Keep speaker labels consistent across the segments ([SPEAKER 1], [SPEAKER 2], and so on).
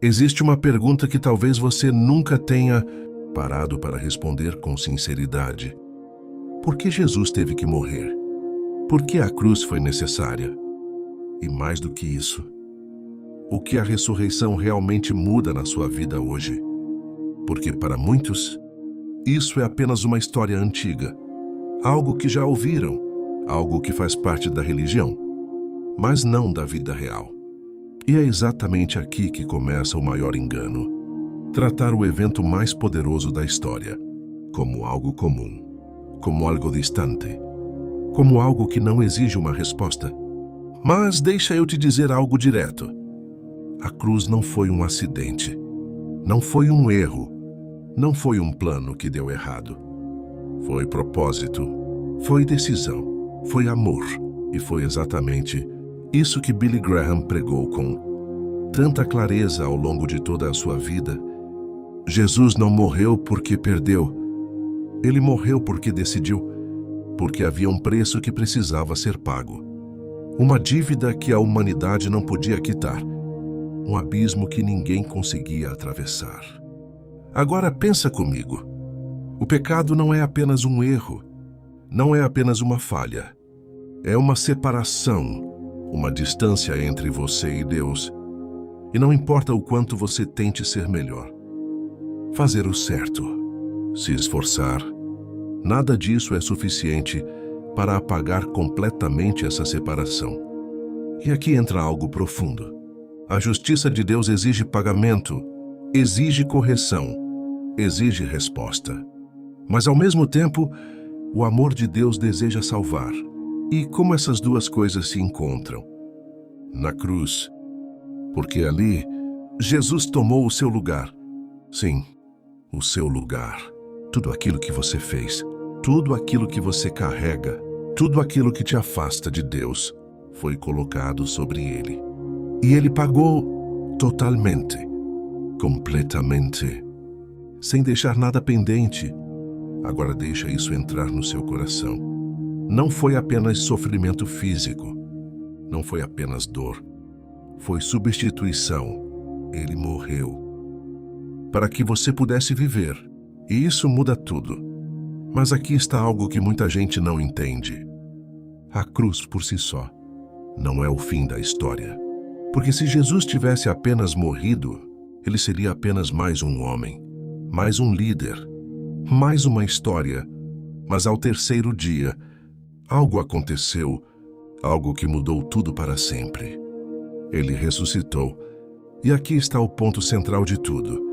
[SPEAKER 1] Existe uma pergunta que talvez você nunca tenha parado para responder com sinceridade. Por que Jesus teve que morrer? Por que a cruz foi necessária? E mais do que isso, o que a ressurreição realmente muda na sua vida hoje? Porque para muitos, isso é apenas uma história antiga, algo que já ouviram, algo que faz parte da religião, mas não da vida real. E é exatamente aqui que começa o maior engano. Tratar o evento mais poderoso da história como algo comum, como algo distante, como algo que não exige uma resposta. Mas deixa eu te dizer algo direto. A cruz não foi um acidente, não foi um erro, não foi um plano que deu errado. Foi propósito, foi decisão, foi amor, e foi exatamente isso que Billy Graham pregou com tanta clareza ao longo de toda a sua vida. Jesus não morreu porque perdeu. Ele morreu porque decidiu, porque havia um preço que precisava ser pago. Uma dívida que a humanidade não podia quitar. Um abismo que ninguém conseguia atravessar. Agora pensa comigo. O pecado não é apenas um erro, não é apenas uma falha. É uma separação, uma distância entre você e Deus. E não importa o quanto você tente ser melhor, fazer o certo, se esforçar, nada disso é suficiente para apagar completamente essa separação. E aqui entra algo profundo. A justiça de Deus exige pagamento, exige correção, exige resposta. Mas ao mesmo tempo, o amor de Deus deseja salvar. E como essas duas coisas se encontram? Na cruz. Porque ali, Jesus tomou o seu lugar. Sim, o seu lugar. Tudo aquilo que você fez, tudo aquilo que você carrega, tudo aquilo que te afasta de Deus, foi colocado sobre ele. E ele pagou totalmente, completamente, sem deixar nada pendente. Agora deixa isso entrar no seu coração. Não foi apenas sofrimento físico, não foi apenas dor, foi substituição. Ele morreu para que você pudesse viver, e isso muda tudo. Mas aqui está algo que muita gente não entende. A cruz por si só não é o fim da história. Porque se Jesus tivesse apenas morrido, ele seria apenas mais um homem, mais um líder, mais uma história. Mas ao terceiro dia, algo aconteceu, algo que mudou tudo para sempre. Ele ressuscitou. E aqui está o ponto central de tudo.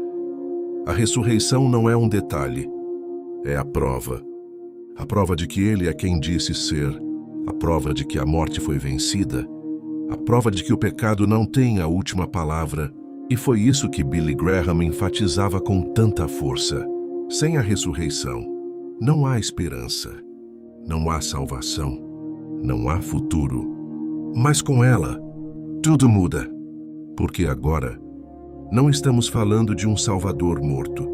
[SPEAKER 1] A ressurreição não é um detalhe, é a prova. A prova de que ele é quem disse ser, a prova de que a morte foi vencida, a prova de que o pecado não tem a última palavra. E foi isso que Billy Graham enfatizava com tanta força. Sem a ressurreição, não há esperança, não há salvação, não há futuro. Mas com ela, tudo muda. Porque agora, não estamos falando de um Salvador morto.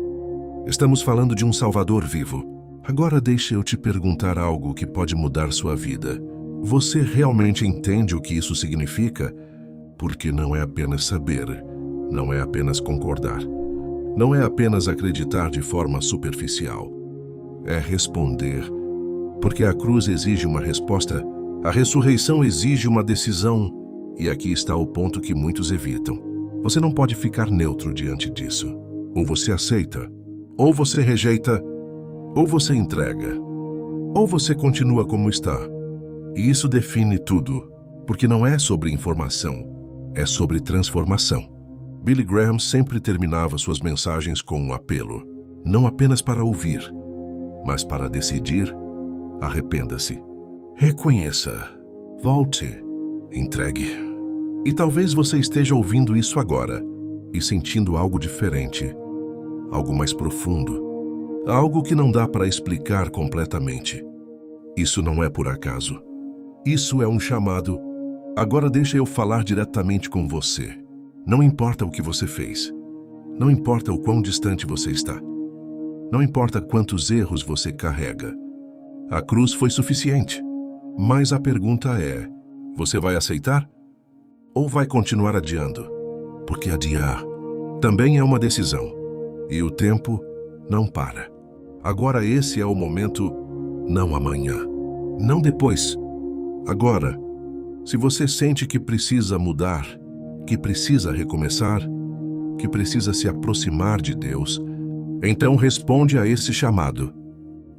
[SPEAKER 1] Estamos falando de um Salvador vivo. Agora deixa eu te perguntar algo que pode mudar sua vida. Você realmente entende o que isso significa? Porque não é apenas saber, não é apenas concordar, não é apenas acreditar de forma superficial. É responder, porque a cruz exige uma resposta, a ressurreição exige uma decisão, e aqui está o ponto que muitos evitam. Você não pode ficar neutro diante disso. Ou você aceita, ou você rejeita, ou você entrega, ou você continua como está. E isso define tudo, porque não é sobre informação, é sobre transformação. Billy Graham sempre terminava suas mensagens com um apelo, não apenas para ouvir, mas para decidir. Arrependa-se, reconheça, volte, entregue. E talvez você esteja ouvindo isso agora e sentindo algo diferente, algo mais profundo, algo que não dá para explicar completamente. Isso não é por acaso. Isso é um chamado. Agora deixa eu falar diretamente com você. Não importa o que você fez. Não importa o quão distante você está. Não importa quantos erros você carrega. A cruz foi suficiente. Mas a pergunta é, você vai aceitar? Ou vai continuar adiando? Porque adiar Também é uma decisão. E o tempo não para. Agora esse é o momento, não amanhã, não depois. Agora, se você sente que precisa mudar, que precisa recomeçar, que precisa se aproximar de Deus, então responde a esse chamado.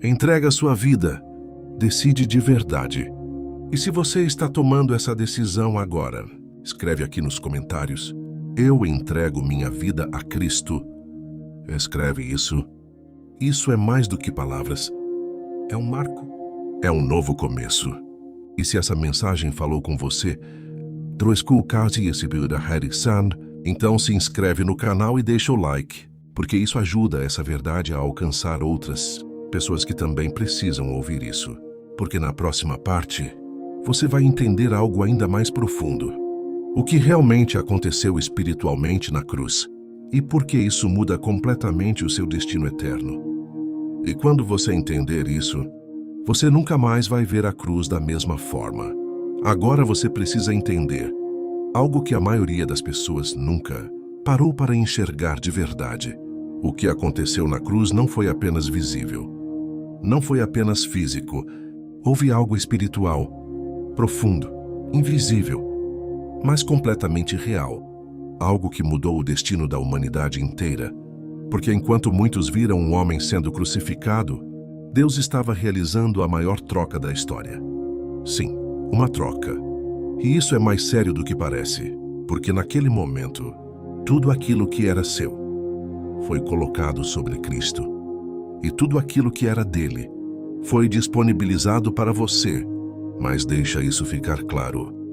[SPEAKER 1] Entrega sua vida, decide de verdade. E se você está tomando essa decisão agora, escreve aqui nos comentários: eu entrego minha vida a Cristo. Escreve isso. Isso é mais do que palavras. É um marco. É um novo começo. E se essa mensagem falou com você, então se inscreve no canal e deixa o like, porque isso ajuda essa verdade a alcançar outras pessoas que também precisam ouvir isso. Porque na próxima parte, você vai entender algo ainda mais profundo. O que realmente aconteceu espiritualmente na cruz e por que isso muda completamente o seu destino eterno. E quando você entender isso, você nunca mais vai ver a cruz da mesma forma. Agora você precisa entender algo que a maioria das pessoas nunca parou para enxergar de verdade. O que aconteceu na cruz não foi apenas visível, não foi apenas físico. Houve algo espiritual, profundo, invisível, mas completamente real. Algo que mudou o destino da humanidade inteira. Porque enquanto muitos viram um homem sendo crucificado, Deus estava realizando a maior troca da história. Sim, uma troca. E isso é mais sério do que parece, porque naquele momento, tudo aquilo que era seu foi colocado sobre Cristo. E tudo aquilo que era dele foi disponibilizado para você. Mas deixa isso ficar claro.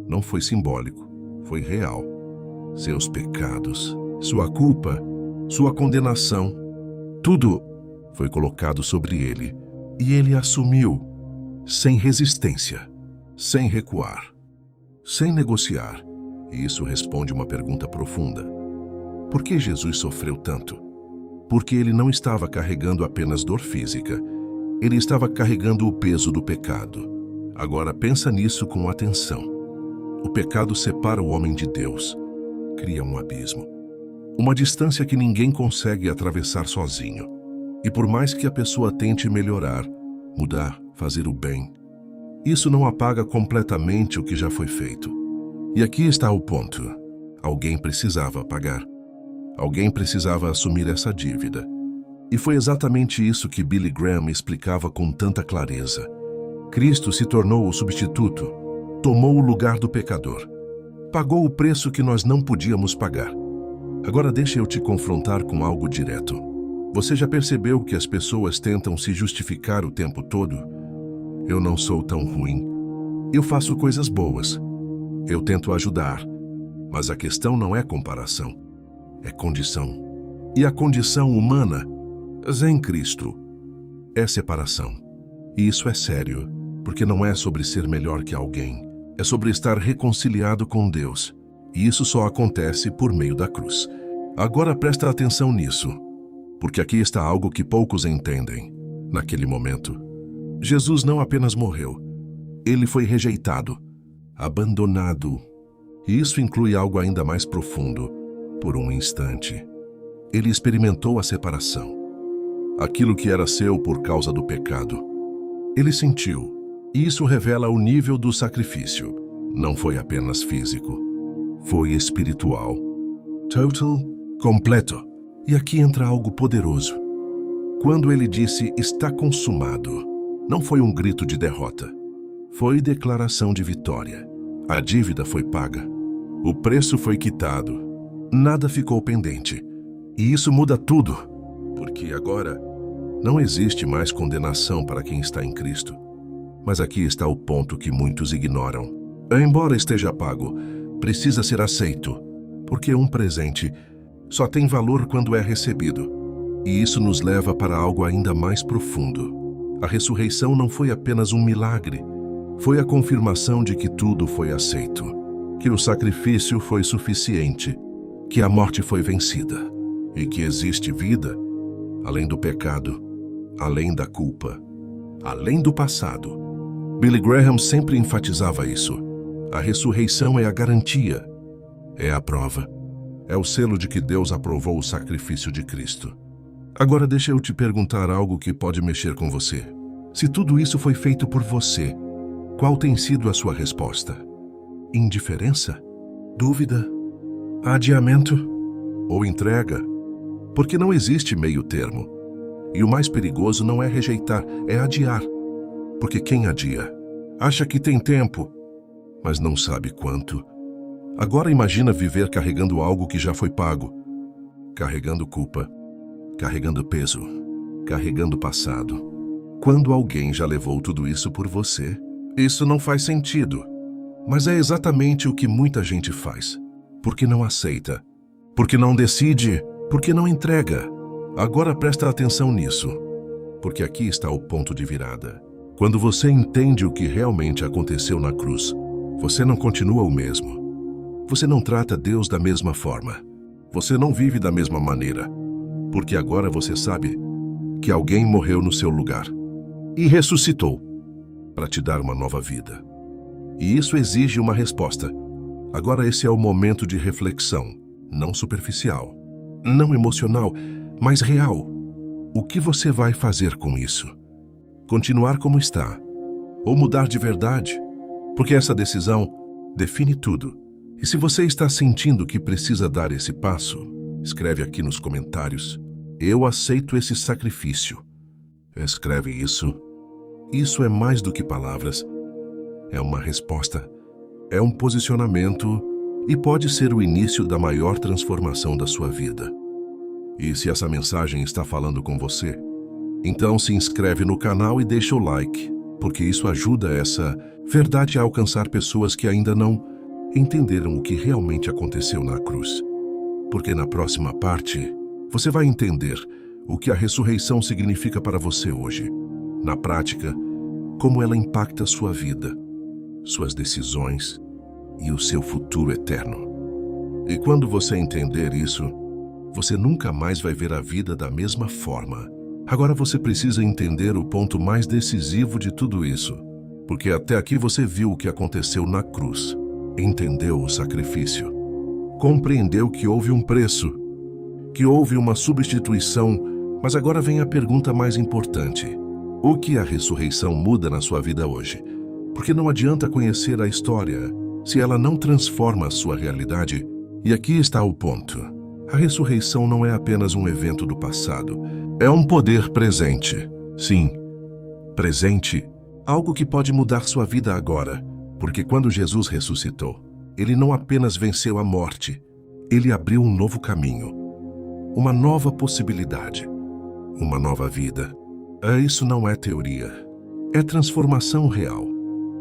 [SPEAKER 1] Não foi simbólico, foi real. Seus pecados, sua culpa, sua condenação, tudo foi colocado sobre ele. E ele assumiu, sem resistência, sem recuar, sem negociar. E isso responde uma pergunta profunda. Por que Jesus sofreu tanto? Porque ele não estava carregando apenas dor física, ele estava carregando o peso do pecado. Agora pensa nisso com atenção. O pecado separa o homem de Deus, cria um abismo, uma distância que ninguém consegue atravessar sozinho. E por mais que a pessoa tente melhorar, mudar, fazer o bem, isso não apaga completamente o que já foi feito. E aqui está o ponto. Alguém precisava pagar. Alguém precisava assumir essa dívida. E foi exatamente isso que Billy Graham explicava com tanta clareza. Cristo se tornou o substituto, tomou o lugar do pecador, pagou o preço que nós não podíamos pagar. Agora deixa eu te confrontar com algo direto. Você já percebeu que as pessoas tentam se justificar o tempo todo? Eu não sou tão ruim. Eu faço coisas boas. Eu tento ajudar. Mas a questão não é comparação. É condição. E a condição humana, em Cristo, é separação. E isso é sério, porque não é sobre ser melhor que alguém. É sobre estar reconciliado com Deus. E isso só acontece por meio da cruz. Agora presta atenção nisso, porque aqui está algo que poucos entendem. Naquele momento, Jesus não apenas morreu, ele foi rejeitado, abandonado. E isso inclui algo ainda mais profundo. Por um instante, ele experimentou a separação. Aquilo que era seu por causa do pecado, ele sentiu. E isso revela o nível do sacrifício. Não foi apenas físico, foi espiritual. Total, completo. E aqui entra algo poderoso. Quando ele disse, está consumado, não foi um grito de derrota. Foi declaração de vitória. A dívida foi paga. O preço foi quitado. Nada ficou pendente. E isso muda tudo. Porque agora não existe mais condenação para quem está em Cristo. Mas aqui está o ponto que muitos ignoram. Embora esteja pago, precisa ser aceito. Porque um presente só tem valor quando é recebido. E isso nos leva para algo ainda mais profundo. A ressurreição não foi apenas um milagre. Foi a confirmação de que tudo foi aceito. Que o sacrifício foi suficiente. Que a morte foi vencida. E que existe vida além do pecado, além da culpa, além do passado. Billy Graham sempre enfatizava isso. A ressurreição é a garantia, é a prova. É o selo de que Deus aprovou o sacrifício de Cristo. Agora deixa eu te perguntar algo que pode mexer com você. Se tudo isso foi feito por você, qual tem sido a sua resposta? Indiferença? Dúvida? Adiamento? Ou entrega? Porque não existe meio termo. E o mais perigoso não é rejeitar, é adiar. Porque quem adia acha que tem tempo, mas não sabe quanto. Agora imagina viver carregando algo que já foi pago. Carregando culpa, carregando peso, carregando passado. Quando alguém já levou tudo isso por você, isso não faz sentido. Mas é exatamente o que muita gente faz. Porque não aceita, porque não decide, porque não entrega. Agora presta atenção nisso, porque aqui está o ponto de virada. Quando você entende o que realmente aconteceu na cruz, você não continua o mesmo. Você não trata Deus da mesma forma. Você não vive da mesma maneira. Porque agora você sabe que alguém morreu no seu lugar e ressuscitou para te dar uma nova vida. E isso exige uma resposta. Agora esse é o momento de reflexão, não superficial, não emocional, mas real. O que você vai fazer com isso? Continuar como está? Ou mudar de verdade? Porque essa decisão define tudo. E se você está sentindo que precisa dar esse passo, escreve aqui nos comentários: eu aceito esse sacrifício. Escreve isso. Isso é mais do que palavras. É uma resposta. É um posicionamento e pode ser o início da maior transformação da sua vida. E se essa mensagem está falando com você, então se inscreve no canal e deixa o like, porque isso ajuda essa verdade a alcançar pessoas que ainda não entenderam o que realmente aconteceu na cruz. Porque na próxima parte, você vai entender o que a ressurreição significa para você hoje. Na prática, como ela impacta a sua vida, suas decisões e o seu futuro eterno. E quando você entender isso, você nunca mais vai ver a vida da mesma forma. Agora você precisa entender o ponto mais decisivo de tudo isso, porque até aqui você viu o que aconteceu na cruz, entendeu o sacrifício, compreendeu que houve um preço, que houve uma substituição, mas agora vem a pergunta mais importante. O que a ressurreição muda na sua vida hoje? Porque não adianta conhecer a história se ela não transforma a sua realidade. E aqui está o ponto. A ressurreição não é apenas um evento do passado. É um poder presente. Sim, presente. Algo que pode mudar sua vida agora. Porque quando Jesus ressuscitou, ele não apenas venceu a morte, ele abriu um novo caminho, uma nova possibilidade, uma nova vida. Isso não é teoria, é transformação real.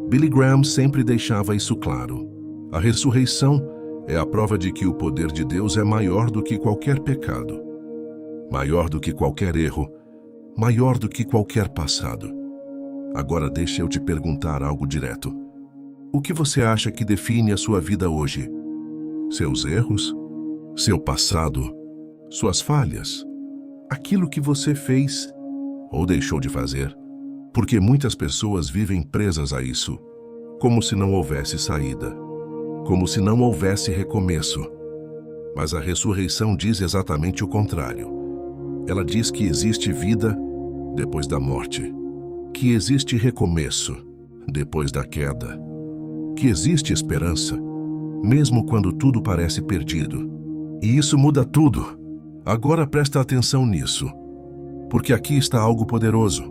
[SPEAKER 1] Billy Graham sempre deixava isso claro. A ressurreição é a prova de que o poder de Deus é maior do que qualquer pecado, maior do que qualquer erro, maior do que qualquer passado. Agora deixa eu te perguntar algo direto. O que você acha que define a sua vida hoje? Seus erros? Seu passado? Suas falhas? Aquilo que você fez ou deixou de fazer? Porque muitas pessoas vivem presas a isso, como se não houvesse saída, como se não houvesse recomeço. Mas a ressurreição diz exatamente o contrário. Ela diz que existe vida depois da morte, que existe recomeço depois da queda, que existe esperança, mesmo quando tudo parece perdido. E isso muda tudo. Agora presta atenção nisso, porque aqui está algo poderoso.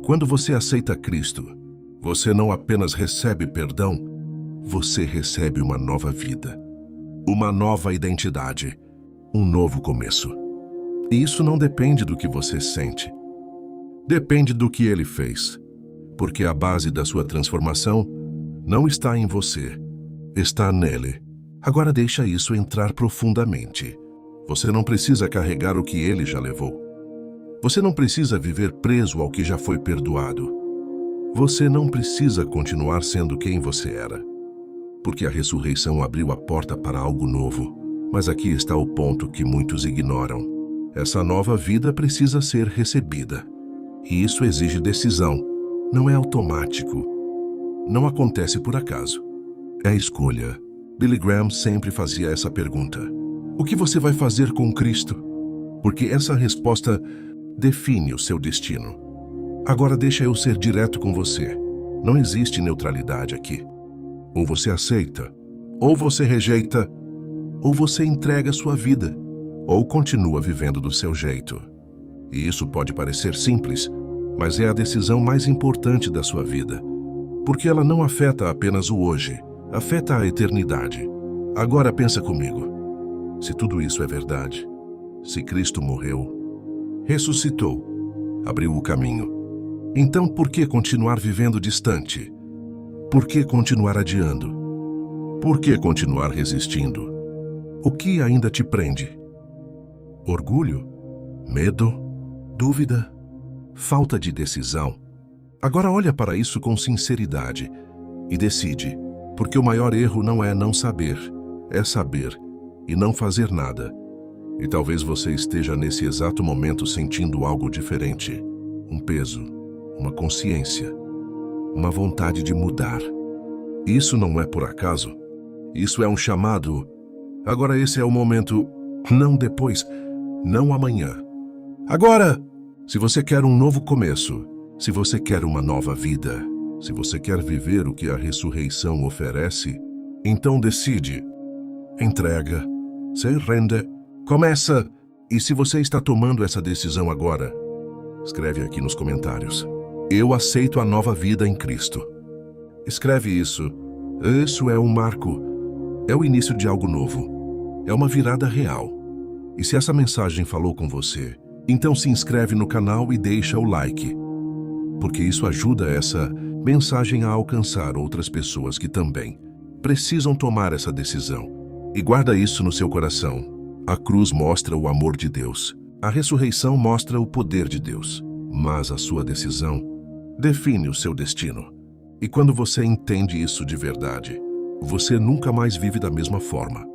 [SPEAKER 1] Quando você aceita Cristo, você não apenas recebe perdão, você recebe uma nova vida, uma nova identidade, um novo começo. E isso não depende do que você sente. Depende do que Ele fez, porque a base da sua transformação não está em você, está nele. Agora deixa isso entrar profundamente. Você não precisa carregar o que ele já levou. Você não precisa viver preso ao que já foi perdoado. Você não precisa continuar sendo quem você era. Porque a ressurreição abriu a porta para algo novo. Mas aqui está o ponto que muitos ignoram. Essa nova vida precisa ser recebida. E isso exige decisão. Não é automático. Não acontece por acaso. É escolha. Billy Graham sempre fazia essa pergunta. O que você vai fazer com Cristo? Porque essa resposta define o seu destino. Agora deixa eu ser direto com você. Não existe neutralidade aqui. Ou você aceita, ou você rejeita, ou você entrega sua vida, ou continua vivendo do seu jeito. E isso pode parecer simples, mas é a decisão mais importante da sua vida, porque ela não afeta apenas o hoje, afeta a eternidade. Agora pensa comigo. Se tudo isso é verdade, se Cristo morreu, ressuscitou, abriu o caminho, então por que continuar vivendo distante? Por que continuar adiando? Por que continuar resistindo? O que ainda te prende? Orgulho? Medo? Dúvida? Falta de decisão? Agora olha para isso com sinceridade e decide, porque o maior erro não é não saber, é saber e não fazer nada. E talvez você esteja nesse exato momento sentindo algo diferente, um peso, uma consciência, uma vontade de mudar. Isso não é por acaso. Isso é um chamado. Agora esse é o momento, não depois, não amanhã. Agora! Se você quer um novo começo, se você quer uma nova vida, se você quer viver o que a ressurreição oferece, então decide. Entrega, se rende, começa. E se você está tomando essa decisão agora, escreve aqui nos comentários. Eu aceito a nova vida em Cristo. Escreve isso. Isso é um marco. É o início de algo novo. É uma virada real. E se essa mensagem falou com você, então se inscreve no canal e deixa o like, porque isso ajuda essa mensagem a alcançar outras pessoas que também precisam tomar essa decisão. E guarda isso no seu coração. A cruz mostra o amor de Deus. A ressurreição mostra o poder de Deus. Mas a sua decisão define o seu destino. E quando você entende isso de verdade, você nunca mais vive da mesma forma.